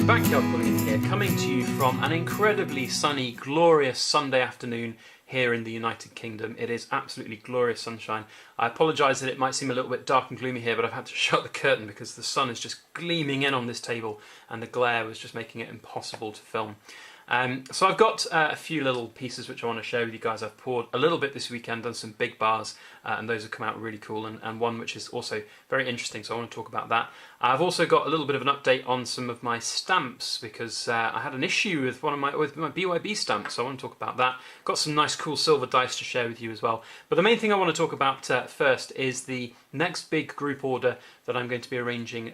Backyard Bullion here, coming to you from an incredibly sunny, glorious Sunday afternoon here in the United Kingdom. It is absolutely glorious sunshine. I apologise that it might seem a little bit dark and gloomy here, but I've had to shut the curtain because the sun is just gleaming in on this table and the glare was just making it impossible to film. So I've got a few little pieces which I want to share with you guys. I've poured a little bit this weekend, done some big bars, and those have come out really cool, and one which is also very interesting, so I want to talk about that. I've also got a little bit of an update on some of my stamps, because I had an issue with my BYB stamps, so I want to talk about that. Got some nice cool silver dice to share with you as well. But the main thing I want to talk about first is the next big group order that I'm going to be arranging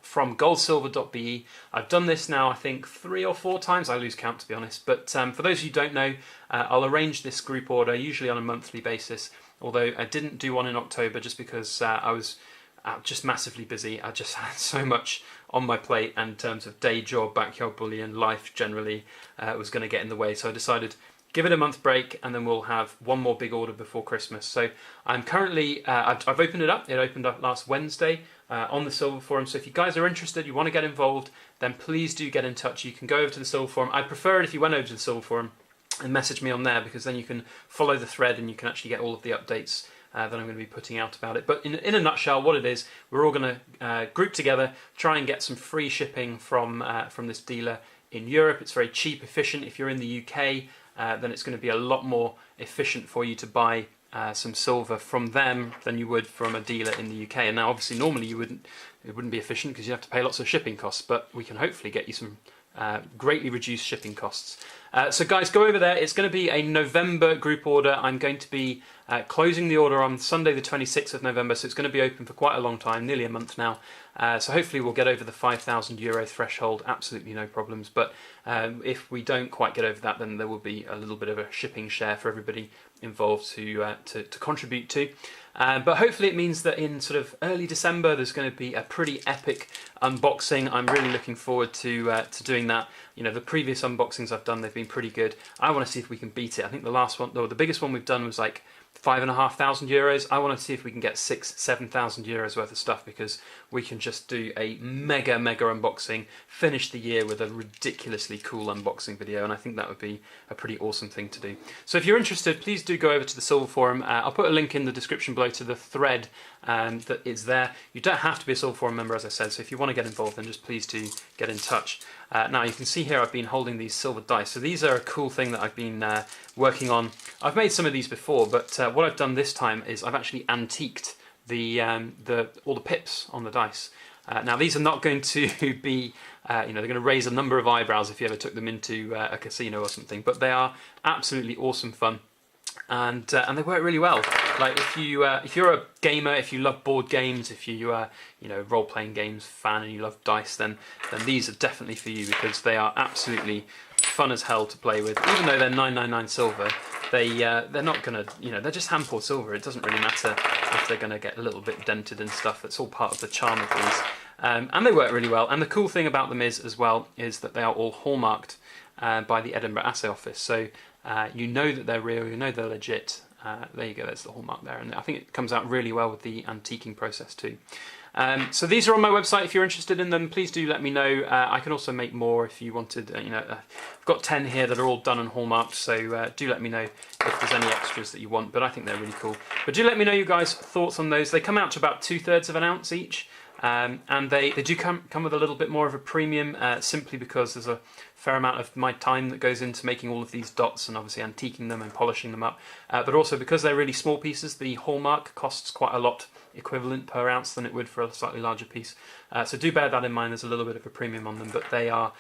from goldsilver.be. I've done this now, I think, 3 or 4 times. I lose count, to be honest. But for those of you who don't know, I'll arrange this group order usually on a monthly basis, although I didn't do one in October just because I was just massively busy. I just had so much on my plate in terms of day job, backyard bullion, life generally was going to get in the way. So I decided give it a month break and then we'll have one more big order before Christmas. So I'm currently, I've opened it up. It opened up last Wednesday on the Silver Forum. So if you guys are interested, you want to get involved, then please do get in touch. You can go over to the Silver Forum. I'd prefer it if you went over to the Silver Forum and message me on there, because then you can follow the thread and you can actually get all of the updates that I'm going to be putting out about it. But in a nutshell, what it is, we're all going to group together, try and get some free shipping from this dealer in Europe. It's very cheap, efficient. If you're in the UK, then it's going to be a lot more efficient for you to buy some silver from them than you would from a dealer in the UK. And now, obviously, normally it wouldn't be efficient because you have to pay lots of shipping costs. But we can hopefully get you some greatly reduced shipping costs. So guys, go over there. It's going to be a November group order. I'm going to be closing the order on Sunday the 26th of November, so it's going to be open for quite a long time, nearly a month now. So hopefully we'll get over the €5,000 threshold, absolutely no problems. But if we don't quite get over that, then there will be a little bit of a shipping share for everybody involved to contribute to. But hopefully it means that in sort of early December there's going to be a pretty epic unboxing. I'm really looking forward to doing that. You know, the previous unboxings I've done, they've been pretty good. I want to see if we can beat it. I think the last one, the biggest one we've done was like €5,500. I want to see if we can get €6,000-7,000 worth of stuff, because we can just do a mega unboxing, finish the year with a ridiculously cool unboxing video, and I think that would be a pretty awesome thing to do. So if you're interested, please do go over to the Silver Forum. I'll put a link in the description below to the thread that is there. You don't have to be a Silver Forum member, as I said, so if you want to get involved, then just please do get in touch. Now you can see here I've been holding these silver dice. So these are a cool thing that I've been working on. I've made some of these before, but what I've done this time is I've actually antiqued all the pips on the dice. Now these are not going to be, they're going to raise a number of eyebrows if you ever took them into a casino or something, but they are absolutely awesome fun. And they work really well. Like if you're a gamer, if you love board games, if you role-playing games fan and you love dice, then these are definitely for you, because they are absolutely fun as hell to play with. Even though they're 999 silver, they're not gonna, they're just hand poured silver. It doesn't really matter if they're gonna get a little bit dented and stuff. That's all part of the charm of these. And they work really well. And the cool thing about them is that they are all hallmarked by the Edinburgh Assay Office. So you know that they're real, you know they're legit. There you go, there's the hallmark there, and I think it comes out really well with the antiquing process too. So these are on my website. If you're interested in them, please do let me know. I can also make more if you wanted. I've got 10 here that are all done and hallmarked, so do let me know if there's any extras that you want, but I think they're really cool. But do let me know you guys' thoughts on those. They come out to about 2/3 of an ounce each. And they do come with a little bit more of a premium, simply because there's a fair amount of my time that goes into making all of these dots and obviously antiquing them and polishing them up. But also because they're really small pieces, the hallmark costs quite a lot equivalent per ounce than it would for a slightly larger piece. So do bear that in mind. There's a little bit of a premium on them, but they're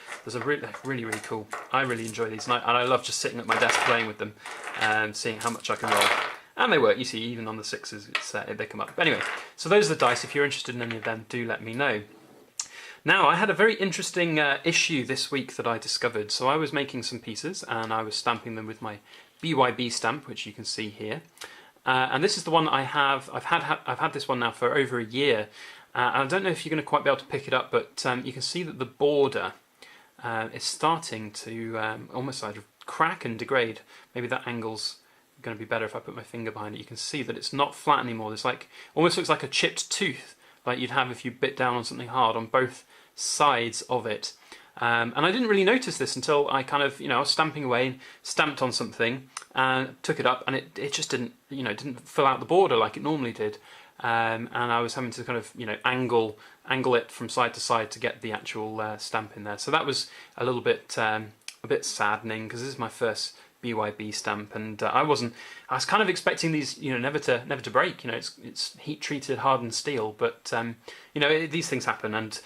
really cool. I really enjoy these, and I love just sitting at my desk playing with them and seeing how much I can roll. And they work, you see, even on the 6s, they come up. But anyway, so those are the dice. If you're interested in any of them, do let me know. Now, I had a very interesting issue this week that I discovered. So I was making some pieces, and I was stamping them with my BYB stamp, which you can see here. And this is the one I have. I've had this one now for over a year. And I don't know if you're going to quite be able to pick it up, but you can see that the border is starting to almost sort of crack and degrade. Maybe that angle's going to be better if I put my finger behind it. You can see that it's not flat anymore. It's like, almost looks like a chipped tooth, like you'd have if you bit down on something hard on both sides of it. And I didn't really notice this until I kind of, I was stamping away and stamped on something and took it up, and it just didn't, didn't fill out the border like it normally did. And I was having to kind of, angle it from side to side to get the actual stamp in there. So that was a little bit saddening, because this is my first BYB stamp, and I was kind of expecting these, never to break. It's heat treated hardened steel, but these things happen. And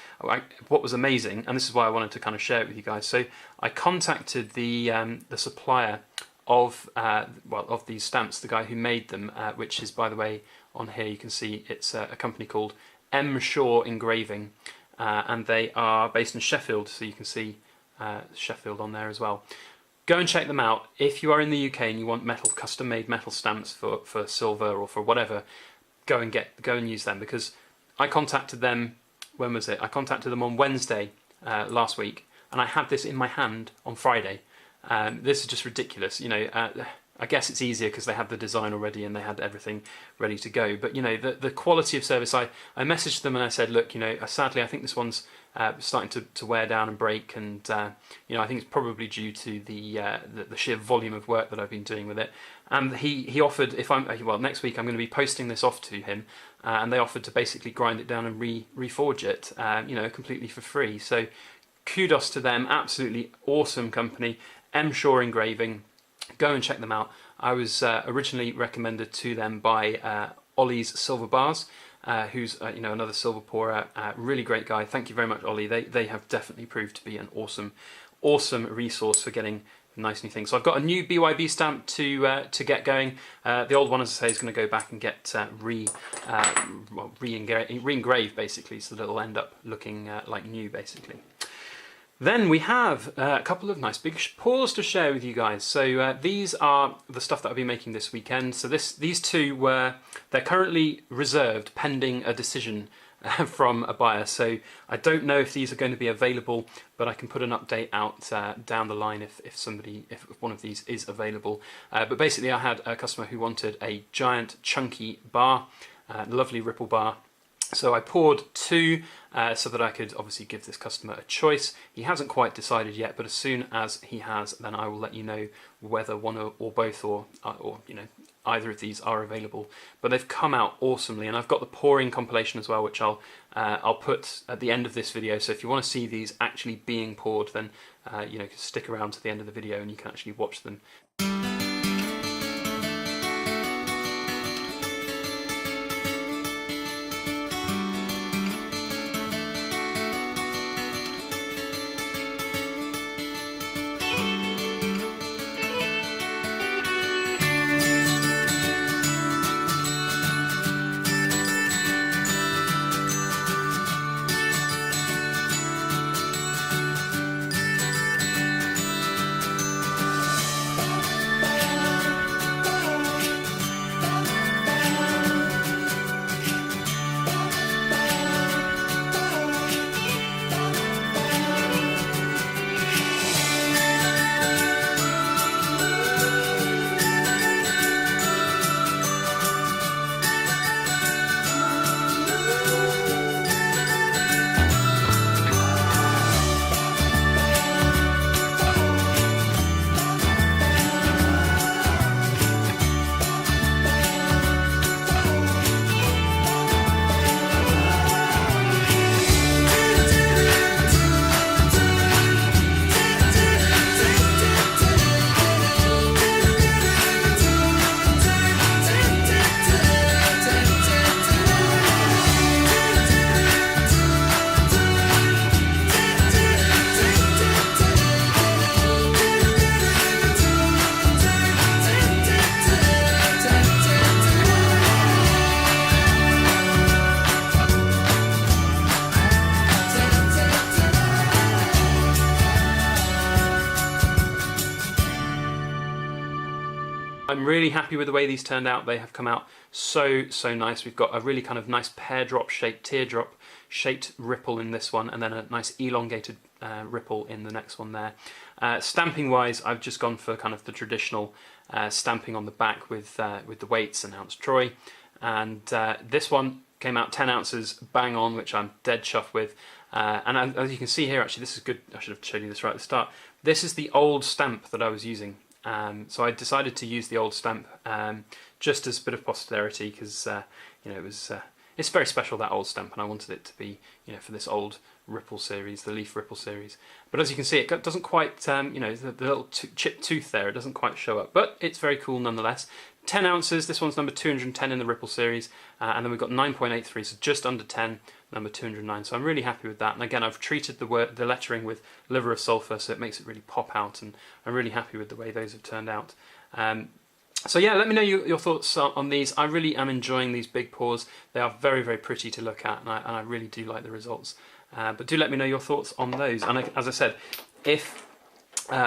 what was amazing, and this is why I wanted to kind of share it with you guys. So I contacted the supplier of these stamps, the guy who made them, which is, by the way, on here you can see it's a company called M. Shaw Engraving, and they are based in Sheffield, so you can see Sheffield on there as well. Go and check them out. If you are in the UK and you want custom-made metal stamps for silver or for whatever, go and use them, because I contacted them. When was it? I contacted them on Wednesday last week, and I had this in my hand on Friday. This is just ridiculous. I guess it's easier because they had the design already and they had everything ready to go. But the quality of service. I messaged them and I said, look, sadly I think this one's starting to wear down and break, and I think it's probably due to the sheer volume of work that I've been doing with it. And he offered, next week I'm going to be posting this off to him, and they offered to basically grind it down and reforge it, completely for free. So kudos to them, absolutely awesome company, M. Shaw Engraving. Go and check them out. I was originally recommended to them by Ollie's Silver Bars, who's another silver pourer, really great guy. Thank you very much, Ollie. They have definitely proved to be an awesome resource for getting nice new things. So I've got a new BYB stamp to get going. The old one, as I say, is going to go back and get re-engraved basically, so that it'll end up looking like new basically. Then we have a couple of nice big pours to share with you guys. So these are the stuff that I'll be making this weekend. So these two they're currently reserved pending a decision from a buyer. So I don't know if these are going to be available, but I can put an update out down the line if one of these is available. But basically I had a customer who wanted a giant chunky bar, lovely ripple bar. So I poured two so that I could obviously give this customer a choice. He hasn't quite decided yet, but as soon as he has, then I will let you know whether one or both or either of these are available. But they've come out awesomely, and I've got the pouring compilation as well, which I'll put at the end of this video. So if you want to see these actually being poured, then stick around to the end of the video and you can actually watch them. I'm really happy with the way these turned out. They have come out so nice. We've got a really kind of nice pear drop shaped, teardrop shaped ripple in this one, and then a nice elongated ripple in the next one there. Stamping wise, I've just gone for kind of the traditional stamping on the back with the weights announced Troy, and this one came out 10 ounces bang on, which I'm dead chuffed with. And as you can see here, actually, this is good. I should have shown you this right at the start. This is the old stamp that I was using. So I decided to use the old stamp just as a bit of posterity, because you know, it's very special, that old stamp, and I wanted it to be, you know, for this old ripple series, the leaf ripple series. But as you can see, it doesn't quite, you know, the little chipped tooth there, it doesn't quite show up, but it's very cool nonetheless. 10 ounces, this one's number 210 in the ripple series, and then we've got 9.83, so just under 10, number 209. So I'm really happy with that. And again, I've treated the lettering with liver of sulphur, so it makes it really pop out, and I'm really happy with the way those have turned out. So yeah, let me know your thoughts on these. I really am enjoying these big pours. They are very, very pretty to look at, and I really do like the results. But do let me know your thoughts on those. And as I said, if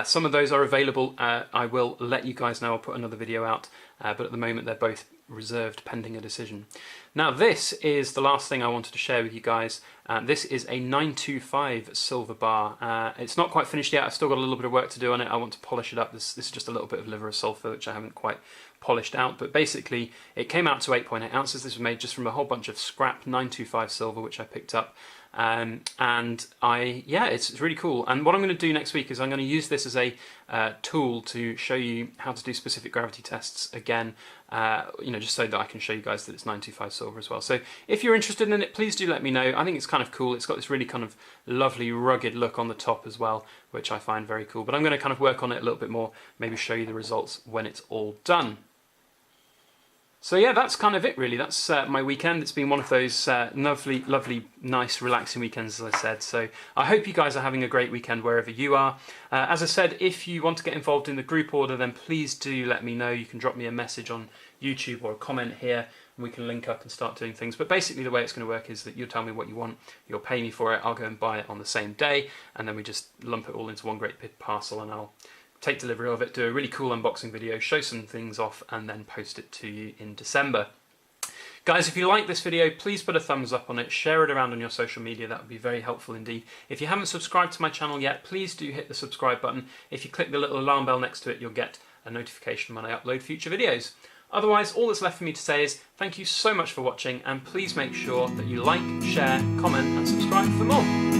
some of those are available, I will let you guys know. I'll put another video out, but at the moment they're both reserved pending a decision. Now this is the last thing I wanted to share with you guys. This is a 925 silver bar. It's not quite finished yet. I've still got a little bit of work to do on it. I want to polish it up. This is just a little bit of liver of sulphur, which I haven't quite polished out, but basically it came out to 8.8 ounces. This was made just from a whole bunch of scrap 925 silver, which I picked up. Yeah, it's really cool. And what I'm going to do next week is I'm going to use this as a tool to show you how to do specific gravity tests again, you know, just so that I can show you guys that it's 925 silver as well. So if you're interested in it, please do let me know. I think it's kind of cool. It's got this really kind of lovely rugged look on the top as well, which I find very cool. But I'm going to kind of work on it a little bit more, maybe show you the results when it's all done. So yeah, that's kind of it really. That's my weekend. It's been one of those lovely, nice, relaxing weekends, as I said. So I hope you guys are having a great weekend wherever you are. As I said, if you want to get involved in the group order, then please do let me know. You can drop me a message on YouTube or a comment here, and we can link up and start doing things. But basically the way it's going to work is that you'll tell me what you want, you'll pay me for it, I'll go and buy it on the same day, and then we just lump it all into one great big parcel, and I'll take delivery of it, do a really cool unboxing video, show some things off, and then post it to you in December. Guys, if you like this video, please put a thumbs up on it, share it around on your social media, that would be very helpful indeed. If you haven't subscribed to my channel yet, please do hit the subscribe button. If you click the little alarm bell next to it, you'll get a notification when I upload future videos. Otherwise, all that's left for me to say is thank you so much for watching, and please make sure that you like, share, comment and subscribe for more.